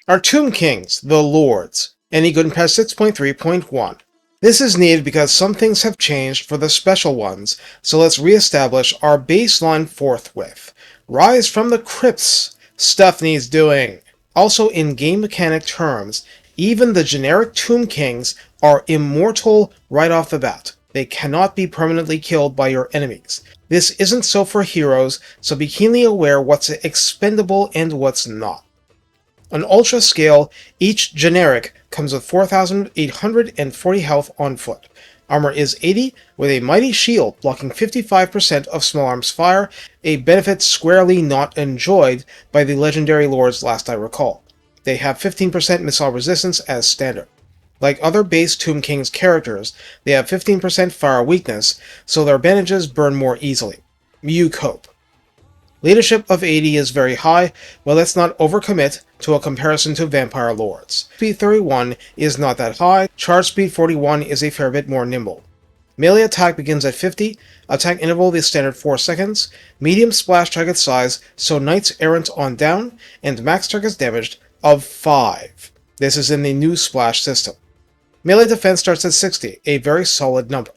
Our Tomb Kings, the Lords. Any good in patch 6.3.1. This is needed because some things have changed for the special ones, so let's re-establish our baseline forthwith. Rise from the crypts. Stuff needs doing. Also, in game mechanic terms, even the generic Tomb Kings are immortal right off the bat. They cannot be permanently killed by your enemies. This isn't so for heroes, so be keenly aware what's expendable and what's not. On Ultra scale, each generic comes with 4,840 health on foot. Armor is 80, with a mighty shield blocking 55% of small arms fire, a benefit squarely not enjoyed by the legendary lords last I recall. They have 15% missile resistance as standard. Like other base Tomb Kings characters, they have 15% fire weakness, so their bandages burn more easily. You cope. Leadership of 80 is very high, but let's not overcommit to a comparison to Vampire Lords. Speed 31 is not that high, charge speed 41 is a fair bit more nimble. Melee attack begins at 50, attack interval is standard 4 seconds, medium splash target size, so Knights Errant on down, and max targets damaged of 5. This is in the new splash system. Melee defense starts at 60, a very solid number.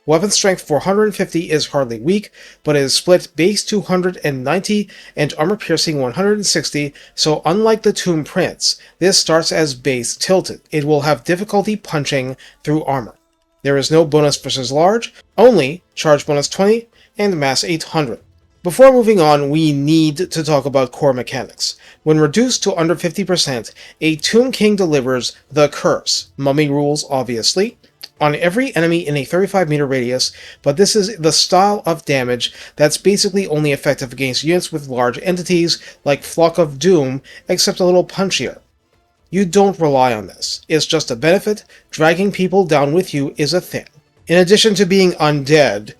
Weapon strength 450 is hardly weak, but it is split base 290 and armor piercing 160, so unlike the Tomb Prince, this starts as base tilted. It will have difficulty punching through armor. There is no bonus versus large, only charge bonus 20 and mass 800. Before moving on, we need to talk about core mechanics. When reduced to under 50%, a Tomb King delivers the Curse, mummy rules obviously, on every enemy in a 35-meter radius, but this is the style of damage that's basically only effective against units with large entities like Flock of Doom, except a little punchier. You don't rely on this. It's just a benefit. Dragging people down with you is a thing. In addition to being undead,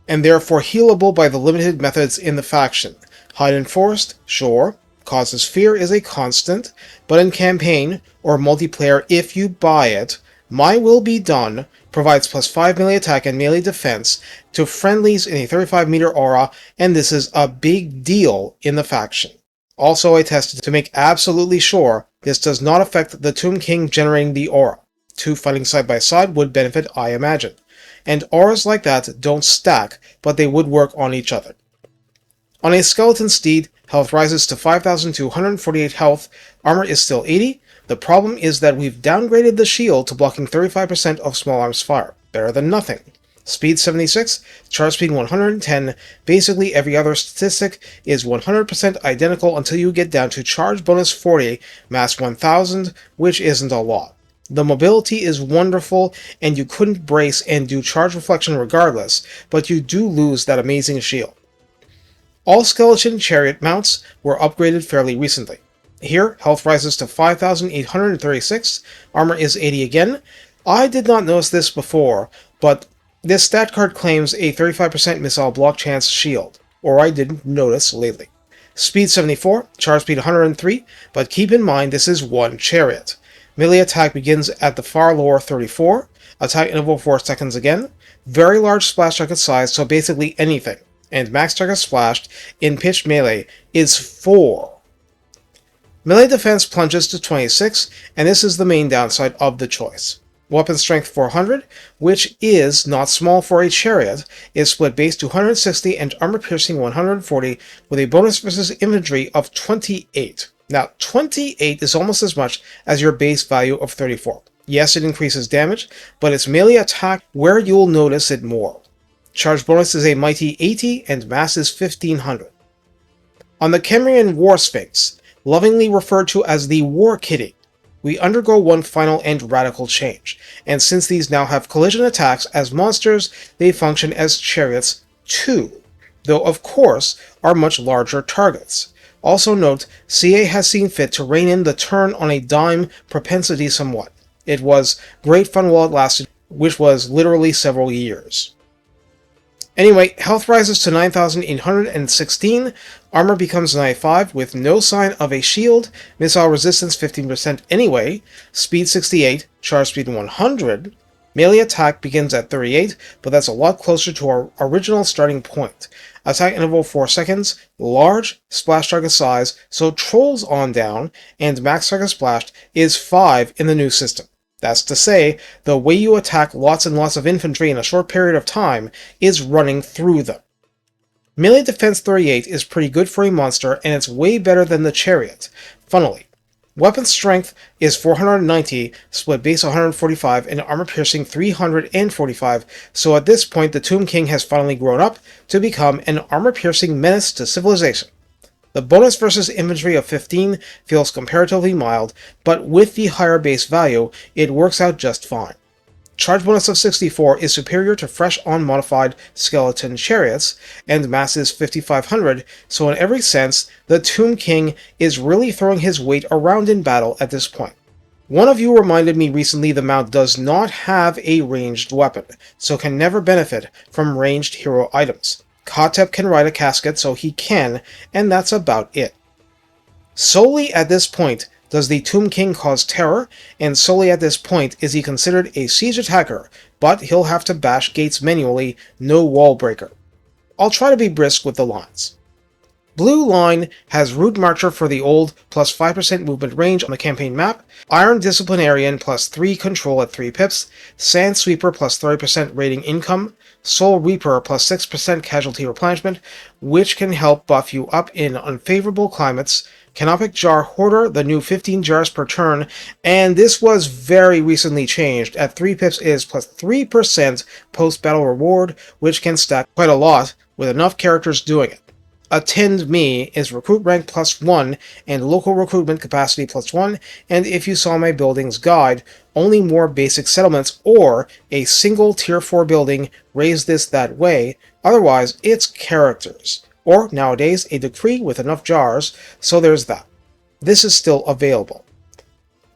and therefore healable by the limited methods in the faction. Hide in Forest, sure. Causes fear is a constant, but in campaign, or multiplayer if you buy it, My Will Be Done provides plus 5 melee attack and melee defense to friendlies in a 35-meter aura, and this is a big deal in the faction. Also, I tested to make absolutely sure this does not affect the Tomb King generating the aura. 2 fighting side by side would benefit, I imagine. And auras like that don't stack, but they would work on each other. On a skeleton steed, health rises to 5,248 health, armor is still 80. The problem is that we've downgraded the shield to blocking 35% of small arms fire. Better than nothing. Speed 76, charge speed 110, basically every other statistic is 100% identical until you get down to charge bonus 40, mass 1000, which isn't a lot. The mobility is wonderful, and you couldn't brace and do charge reflection regardless, but you do lose that amazing shield. All skeleton chariot mounts were upgraded fairly recently. Here, health rises to 5,836, armor is 80 again. I did not notice this before, but this stat card claims a 35% missile block chance shield, or I didn't notice lately. Speed 74, charge speed 103, but keep in mind this is one chariot. Melee attack begins at the far lower 34, attack interval 4 seconds again, very large splash target size, so basically anything, and max target splashed in pitched melee is 4. Melee defense plunges to 26, and this is the main downside of the choice. Weapon strength 400, which is not small for a chariot, is split base 260 and armor piercing 140 with a bonus versus infantry of 28. Now, 28 is almost as much as your base value of 34. Yes, it increases damage, but it's melee attack where you'll notice it more. Charge bonus is a mighty 80, and mass is 1500. On the Kemrian War Sphinx, lovingly referred to as the War Kitty, we undergo one final and radical change, and since these now have collision attacks as monsters, they function as chariots too, though of course are much larger targets. Also note, CA has seen fit to rein in the turn on a dime propensity somewhat. It was great fun while it lasted, which was literally several years. Anyway, health rises to 9,816, armor becomes 95 with no sign of a shield, missile resistance 15% anyway, speed 68, charge speed 100, Melee attack begins at 38, but that's a lot closer to our original starting point. Attack interval 4 seconds, large splash target size, so trolls on down, and max target splashed is 5 in the new system. That's to say, the way you attack lots and lots of infantry in a short period of time is running through them. Melee defense 38 is pretty good for a monster, and it's way better than the chariot, funnily. Weapon strength is 490, split base 145, and armor piercing 345, so at this point the Tomb King has finally grown up to become an armor piercing menace to civilization. The bonus versus infantry of 15 feels comparatively mild, but with the higher base value, it works out just fine. Charge bonus of 64 is superior to fresh unmodified skeleton chariots, and mass is 5500, so in every sense, the Tomb King is really throwing his weight around in battle at this point. One of you reminded me recently the mount does not have a ranged weapon, so can never benefit from ranged hero items. Kotep can ride a casket, so he can, and that's about it. Solely at this point does the Tomb King cause terror, and solely at this point is he considered a siege attacker, but he'll have to bash gates manually, no wall breaker. I'll try to be brisk with the lines. Blue line has Root Marcher for the old, plus 5% movement range on the campaign map, Iron Disciplinarian plus 3 control at 3 pips, Sand Sweeper plus 30% rating income, Soul Reaper plus 6% casualty replenishment, which can help buff you up in unfavorable climates, Canopic Jar Hoarder, the new 15 jars per turn, and this was very recently changed. At 3 pips is plus 3% post-battle reward, which can stack quite a lot with enough characters doing it. Attend Me is recruit rank plus 1 and local recruitment capacity plus 1, and if you saw my buildings guide, only more basic settlements or a single tier 4 building raise this that way, otherwise it's characters. Or, nowadays, a decree with enough jars, so there's that. This is still available.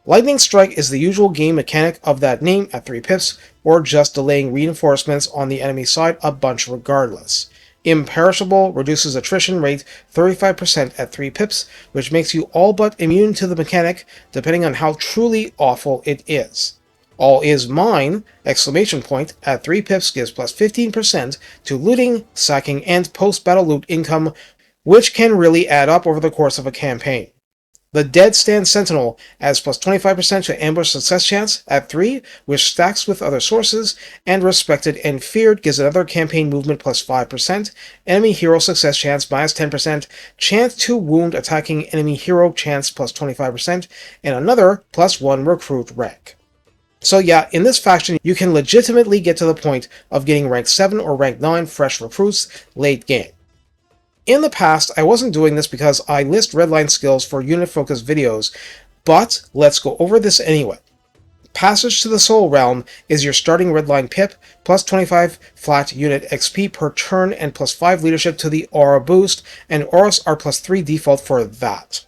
Lightning Strike is the usual game mechanic of that name at 3 pips, or just delaying reinforcements on the enemy side a bunch regardless. Imperishable reduces attrition rate 35% at 3 pips, which makes you all but immune to the mechanic, depending on how truly awful it is. All is mine! Exclamation point at 3 pips gives plus 15% to looting, sacking, and post-battle loot income, which can really add up over the course of a campaign. The Dead Stand Sentinel adds plus 25% to ambush success chance at 3, which stacks with other sources, and Respected and Feared gives another campaign movement plus 5%, enemy hero success chance minus 10%, chance to wound attacking enemy hero chance plus 25%, and another plus 1 recruit rank. So yeah, in this faction, you can legitimately get to the point of getting rank 7 or rank 9 fresh recruits late game. In the past, I wasn't doing this because I list redline skills for unit-focused videos, but let's go over this anyway. Passage to the Soul Realm is your starting redline pip, plus 25 flat unit XP per turn and plus 5 leadership to the aura boost, and auras are plus 3 default for that.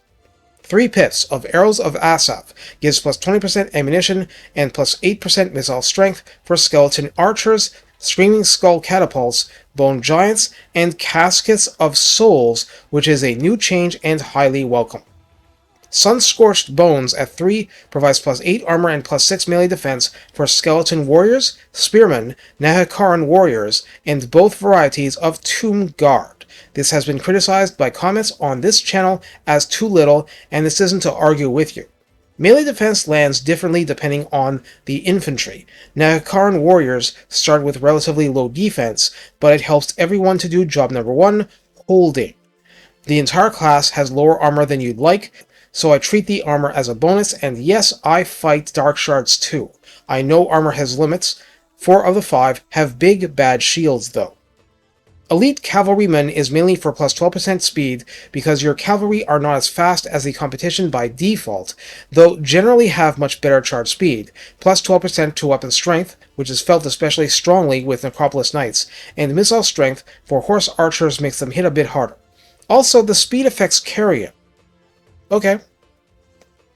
3 pips of Arrows of Asaph gives plus 20% ammunition and plus 8% missile strength for skeleton archers, Screaming Skull catapults, Bone Giants, and Caskets of Souls, which is a new change and highly welcome. Sun-Scorched Bones at 3 provides plus 8 armor and plus 6 melee defense for skeleton warriors, spearmen, Nahakaran warriors, and both varieties of Tomb Guard. This has been criticized by comments on this channel as too little, and this isn't to argue with you. Melee defense lands differently depending on the infantry. Nahakaran warriors start with relatively low defense, but it helps everyone to do job number 1, holding. The entire class has lower armor than you'd like, so I treat the armor as a bonus, and yes, I fight Dark Shards too. I know armor has limits. 4 of the 5 have big bad shields though. Elite Cavalryman is mainly for plus 12% speed because your cavalry are not as fast as the competition by default, though generally have much better charge speed, plus 12% to weapon strength, which is felt especially strongly with Necropolis Knights, and missile strength for horse archers makes them hit a bit harder. Also, the speed affects carrion. Okay.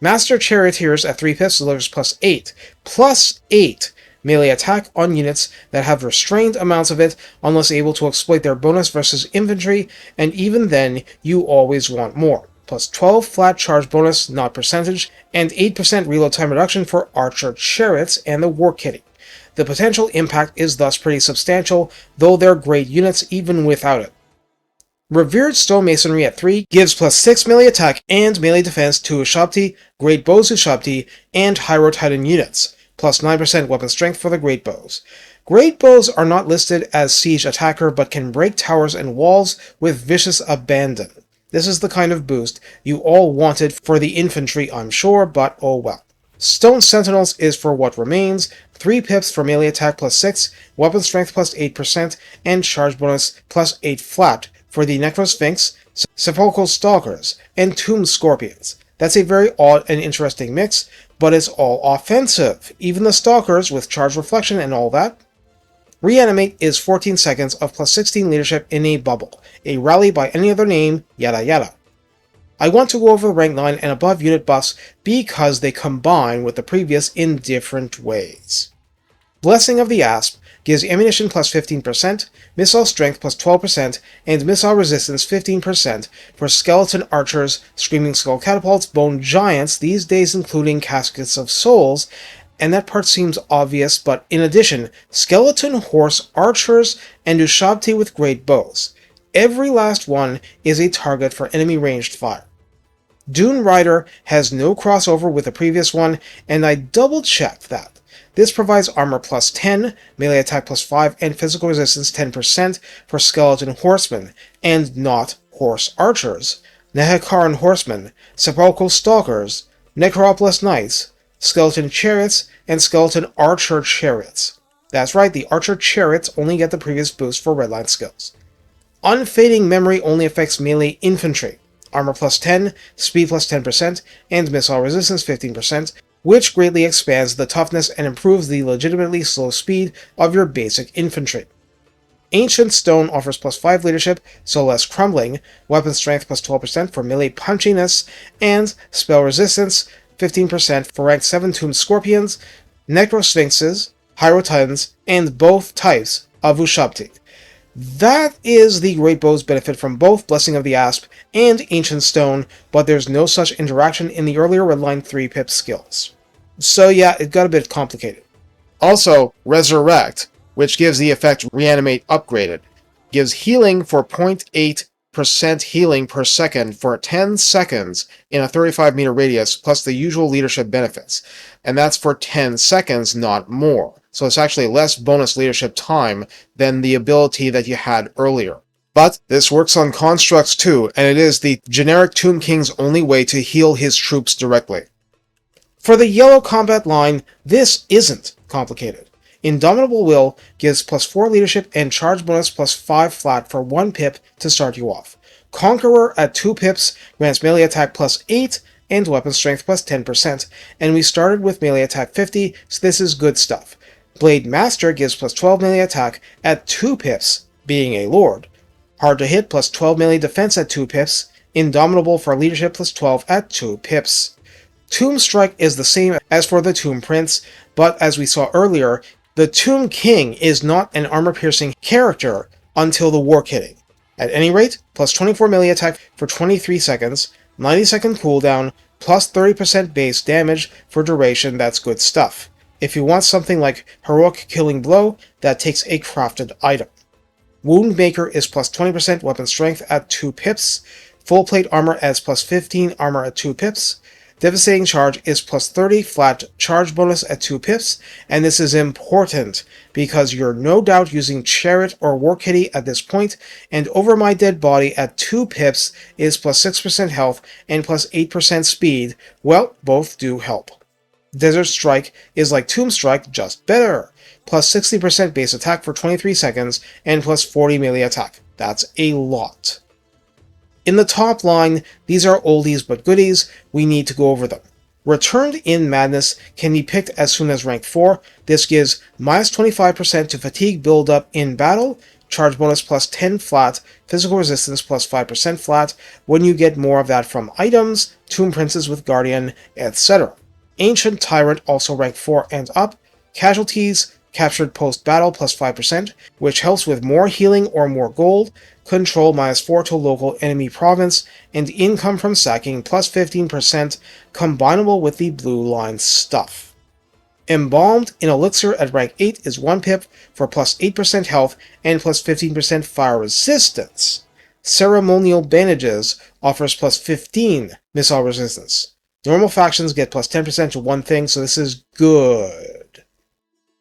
Master Charioteers at 3 pips delivers plus 8 melee attack on units that have restrained amounts of it unless able to exploit their bonus versus infantry, and even then, you always want more. Plus 12 flat charge bonus, not percentage, and 8% reload time reduction for archer chariots and the war kitty. The potential impact is thus pretty substantial, though they're great units even without it. Revered Stonemasonry at 3 gives plus 6 melee attack and melee defense to Ushabti, Great Bows Ushabti, and Hyro Titan units, plus 9% weapon strength for the Great Bows. Great Bows are not listed as siege attacker but can break towers and walls with vicious abandon. This is the kind of boost you all wanted for the infantry, I'm sure, but oh well. Stone Sentinels is for what remains, 3 pips for melee attack plus 6, weapon strength plus 8%, and charge bonus plus 8 flat for the Necrosphinx, Sepulchral Stalkers, and Tomb Scorpions. That's a very odd and interesting mix, but it's all offensive, even the Stalkers with Charge Reflection and all that. Reanimate is 14 seconds of plus 16 leadership in a bubble, a rally by any other name, yada yada. I want to go over the rank 9 and above unit buffs because they combine with the previous in different ways. Blessing of the Asp gives ammunition plus 15%, missile strength plus 12%, and missile resistance 15% for skeleton archers, screaming skull catapults, bone giants, these days including caskets of souls, and that part seems obvious, but in addition, skeleton horse archers and Ushabti with great bows. Every last one is a target for enemy ranged fire. Dune Rider has no crossover with the previous one, and I double-checked that. This provides armor plus 10, melee attack plus 5, and physical resistance 10% for skeleton horsemen, and not horse archers, Nehekaran horsemen, sepulchral stalkers, Necropolis knights, skeleton chariots, and skeleton archer chariots. That's right, the archer chariots only get the previous boost for redline skills. Unfading Memory only affects melee infantry, armor plus 10, speed plus 10%, and missile resistance 15%, which greatly expands the toughness and improves the legitimately slow speed of your basic infantry. Ancient Stone offers plus 5 leadership, so less crumbling, weapon strength plus 12% for melee punchiness, and spell resistance 15% for rank 7 Tomb Scorpions, Necrosphinxes, Hyrotitans, and both types of Ushabti. That is the Great Bows benefit from both Blessing of the Asp and Ancient Stone, but there's no such interaction in the earlier Redline 3 pip skills. So yeah, it got a bit complicated. Also, Resurrect, which gives the effect Reanimate upgraded, gives healing for 0.8% healing per second for 10 seconds in a 35-meter radius, plus the usual leadership benefits. And that's for 10 seconds, not more. So it's actually less bonus leadership time than the ability that you had earlier. But this works on constructs too, and it is the generic Tomb King's only way to heal his troops directly. For the yellow combat line, this isn't complicated. Indomitable Will gives plus 4 leadership and charge bonus plus 5 flat for 1 pip to start you off. Conqueror at 2 pips grants melee attack plus 8 and weapon strength plus 10%, and we started with melee attack 50, so this is good stuff. Blade Master gives plus 12 melee attack at 2 pips, being a lord. Hard to hit plus 12 melee defense at 2 pips, Indomitable for leadership plus 12 at 2 pips. Tomb Strike is the same as for the Tomb Prince, but as we saw earlier, the Tomb King is not an armor-piercing character until the War Kitting. At any rate, plus 24 melee attack for 23 seconds, 90-second cooldown, plus 30% base damage for duration, that's good stuff. If you want something like Heroic Killing Blow, that takes a crafted item. Woundmaker is plus 20% weapon strength at 2 pips, Full Plate Armor adds plus 15 armor at 2 pips, Devastating Charge is plus 30 flat charge bonus at 2 pips, and this is important because you're no doubt using Chariot or War Kitty at this point, and Over My Dead Body at 2 pips is plus 6% health and plus 8% speed. Well, both do help. Desert Strike is like Tomb Strike, just better. Plus 60% base attack for 23 seconds and plus 40 melee attack. That's a lot. In the top line, these are oldies but goodies, we need to go over them. Returned in Madness can be picked as soon as rank 4. This gives minus 25% to fatigue buildup in battle, charge bonus plus 10 flat, physical resistance plus 5% flat, when you get more of that from items, Tomb Princes with Guardian, etc. Ancient Tyrant also rank 4 and up, casualties, captured post-battle plus 5%, which helps with more healing or more gold, control minus 4 to local enemy province, and income from sacking plus 15%, combinable with the blue line stuff. Embalmed in Elixir at rank 8 is 1 pip for plus 8% health and plus 15% fire resistance. Ceremonial Bandages offers plus 15 missile resistance. Normal factions get plus 10% to one thing, so this is good.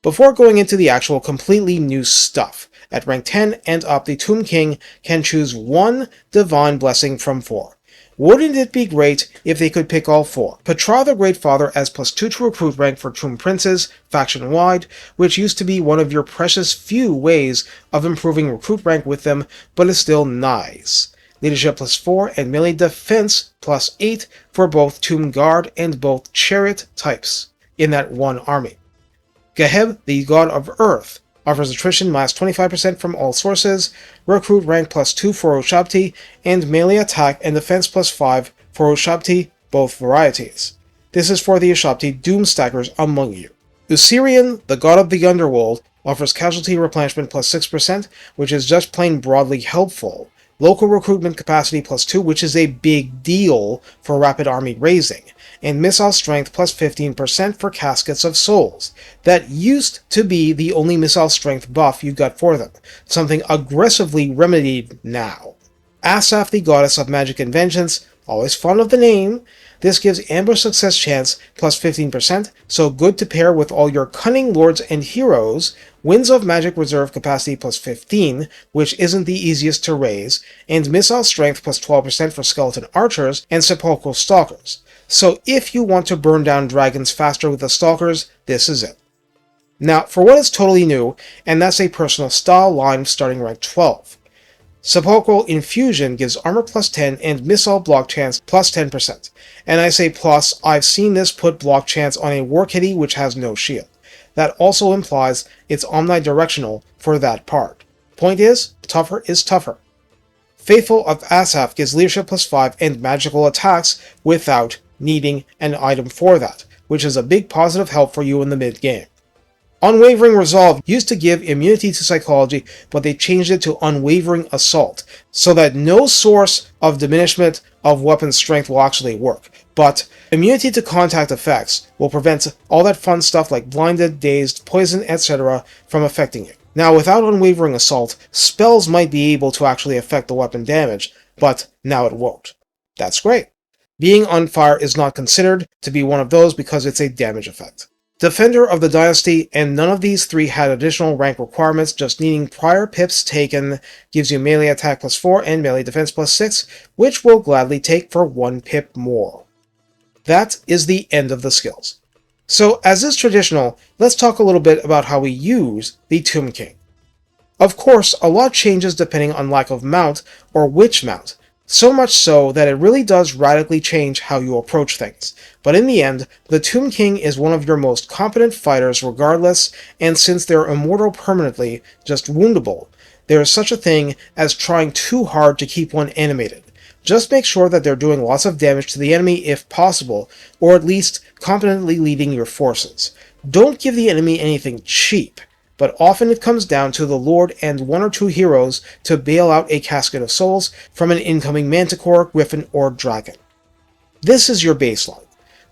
Before going into the actual completely new stuff, at rank 10 and up, the Tomb King can choose 1 Divine Blessing from 4. Wouldn't it be great if they could pick all 4? Petra the Great Father as plus 2 to recruit rank for Tomb Princes, faction-wide, which used to be one of your precious few ways of improving recruit rank with them, but is still nice. Leadership plus 4 and melee defense plus 8 for both Tomb Guard and both Chariot types in that one army. Geheb, the God of Earth, offers attrition minus 25% from all sources, recruit rank plus 2 for Ushabti, and melee attack and defense plus 5 for Ushabti, both varieties. This is for the Ushabti Doomstackers among you. Usirian, the God of the Underworld, offers casualty replenishment plus 6%, which is just plain broadly helpful. Local recruitment capacity plus 2, which is a big deal for rapid army raising, and missile strength plus 15% for Caskets of Souls. That used to be the only missile strength buff you got for them, something aggressively remedied now. Asaph, the Goddess of Magic and Vengeance, always fond of the name. This gives ambush success chance plus 15%, so good to pair with all your cunning lords and heroes. Winds of Magic reserve capacity plus 15, which isn't the easiest to raise, and missile strength plus 12% for skeleton archers and sepulchral stalkers. So if you want to burn down dragons faster with the stalkers, this is it. Now, for what is totally new, and that's a personal style line starting rank 12. Sepulchral Infusion gives armor plus 10 and missile block chance plus 10%. And I say plus, I've seen this put block chance on a war kitty which has no shield. That also implies it's omnidirectional for that part. Point is, tougher is tougher. Faithful of Asaph gives leadership plus 5 and magical attacks without needing an item for that, which is a big positive help for you in the mid-game. Unwavering Resolve used to give immunity to psychology, but they changed it to Unwavering Assault, so that no source of diminishment of weapon strength will actually work. But immunity to contact effects will prevent all that fun stuff like blinded, dazed, poison, etc. from affecting you. Now, without Unwavering Assault, spells might be able to actually affect the weapon damage, but now it won't. That's great. Being on fire is not considered to be one of those because it's a damage effect. Defender of the Dynasty, and none of these 3 had additional rank requirements, just needing prior pips taken gives you melee attack plus 4 and melee defense plus 6, which we'll gladly take for 1 pip more. That is the end of the skills. So, as is traditional, let's talk a little bit about how we use the Tomb King. Of course, a lot changes depending on lack of mount or which mount, so much so that it really does radically change how you approach things. But in the end, the Tomb King is one of your most competent fighters regardless, and since they're immortal permanently, just woundable, there is such a thing as trying too hard to keep one animated. Just make sure that they're doing lots of damage to the enemy if possible, or at least competently leading your forces. Don't give the enemy anything cheap, but often it comes down to the Lord and 1 or 2 heroes to bail out a Casket of Souls from an incoming Manticore, Griffin, or Dragon. This is your baseline.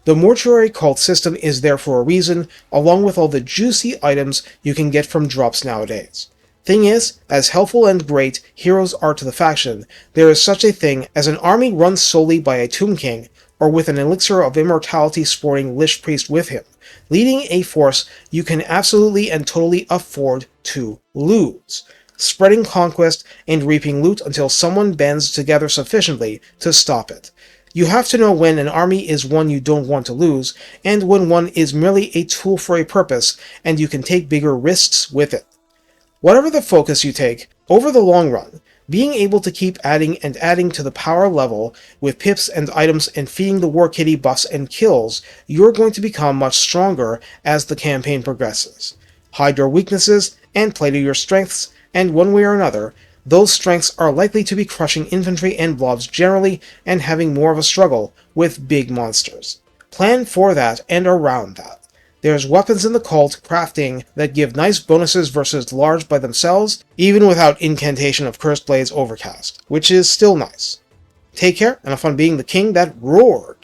The Mortuary Cult system is there for a reason, along with all the juicy items you can get from drops nowadays. Thing is, as helpful and great heroes are to the faction, there is such a thing as an army run solely by a Tomb King, or with an Elixir of Immortality sporting Lich Priest with him, leading a force you can absolutely and totally afford to lose, spreading conquest and reaping loot until someone bands together sufficiently to stop it. You have to know when an army is one you don't want to lose, and when one is merely a tool for a purpose, and you can take bigger risks with it. Whatever the focus you take, over the long run, being able to keep adding and adding to the power level with pips and items and feeding the War Kitty buffs and kills, you're going to become much stronger as the campaign progresses. Hide your weaknesses and play to your strengths, and one way or another, those strengths are likely to be crushing infantry and blobs generally and having more of a struggle with big monsters. Plan for that and around that. There's weapons in the cult crafting that give nice bonuses versus large by themselves, even without incantation of Cursed Blades Overcast, which is still nice. Take care, and have fun being the king that roared!